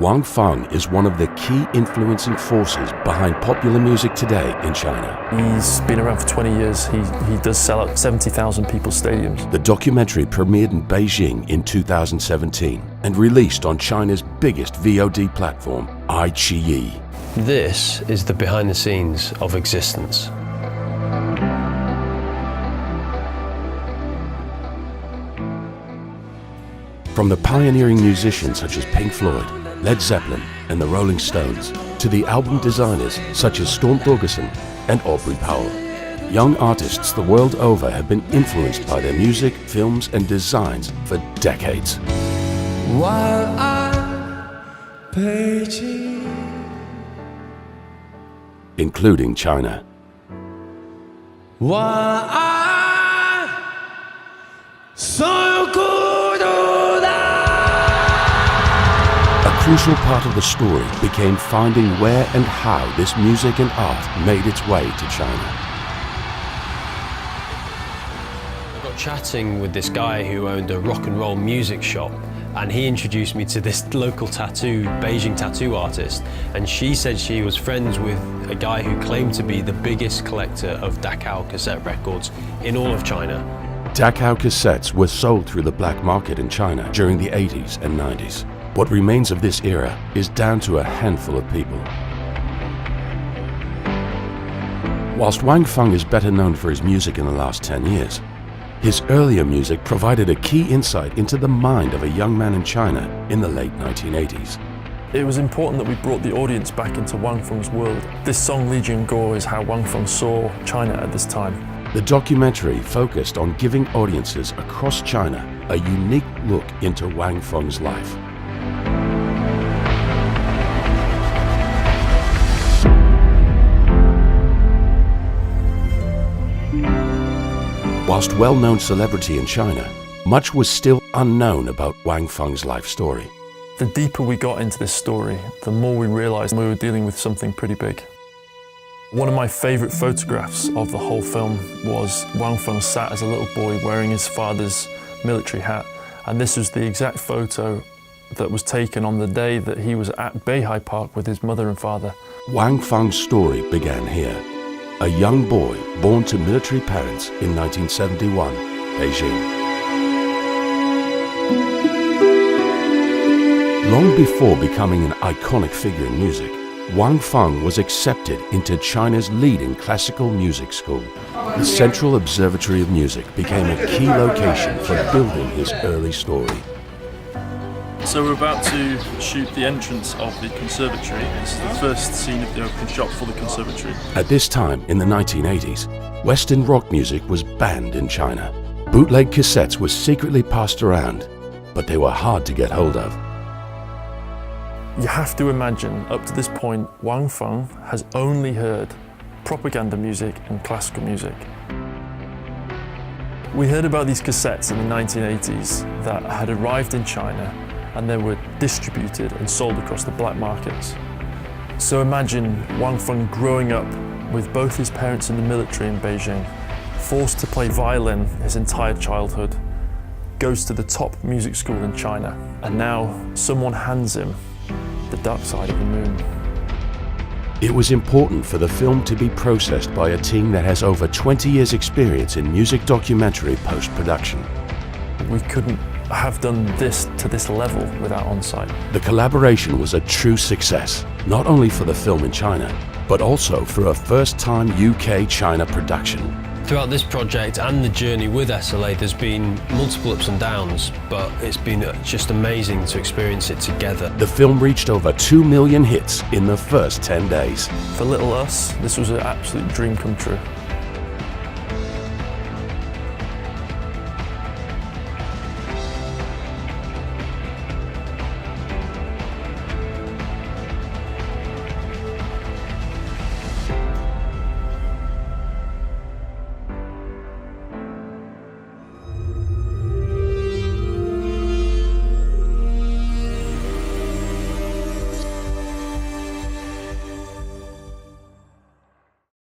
Wang Feng is one of the key influencing forces behind popular music today in China. He's been around for 20 years. He does sell out 70,000 people's stadiums. The documentary premiered in Beijing in 2017 and released on China's biggest VOD platform, iQIYI. This is the behind the scenes of existence. From the pioneering musicians such as Pink Floyd, Led Zeppelin and the Rolling Stones, to the album designers such as Storm Thorgerson and Aubrey Powell, young artists the world over have been influenced by their music, films and designs for decades. While I'm Beijing, including China. while I'm so good. A crucial part of the story became finding where and how this music and art made its way to China. I got chatting with this guy who owned a rock and roll music shop, and he introduced me to this local Beijing tattoo artist, and she said she was friends with a guy who claimed to be the biggest collector of Dachau cassette records in all of China. Dachau cassettes were sold through the black market in China during the 80s and 90s. What remains of this era is down to a handful of people. Whilst Wang Feng is better known for his music in the last 10 years, his earlier music provided a key insight into the mind of a young man in China in the late 1980s. It was important that we brought the audience back into Wang Feng's world. This song, Li Jianguo, is how Wang Feng saw China at this time. The documentary focused on giving audiences across China a unique look into Wang Feng's life. Whilst well-known celebrity in China, much was still unknown about Wang Feng's life story. The deeper we got into this story, the more we realized we were dealing with something pretty big. One of my favorite photographs of the whole film was Wang Feng sat as a little boy wearing his father's military hat, and this was the exact photo that was taken on the day that he was at Beihai Park with his mother and father. Wang Feng's story began here. A young boy born to military parents in 1971, Beijing. Long before becoming an iconic figure in music, Wang Feng was accepted into China's leading classical music school. The Central Observatory of Music became a key location for building his early story. So we're about to shoot the entrance of the conservatory. It's the first scene of the open shot for the conservatory. At this time, in the 1980s, Western rock music was banned in China. Bootleg cassettes were secretly passed around, but they were hard to get hold of. You have to imagine, up to this point, Wang Feng has only heard propaganda music and classical music. We heard about these cassettes in the 1980s that had arrived in China and they were distributed and sold across the black markets. So imagine Wang Feng growing up with both his parents in the military in Beijing, forced to play violin his entire childhood, goes to the top music school in China, and now someone hands him the dark side of the moon. It was important for the film to be processed by a team that has over 20 years' experience in music documentary post-production. We couldn't have done this to this level without on-site. The collaboration was a true success, not only for the film in China, but also for a first-time UK-China production. Throughout this project and the journey with SLA, there's been multiple ups and downs, but it's been just amazing to experience it together. The film reached over 2 million hits in the first 10 days. For little us, this was an absolute dream come true.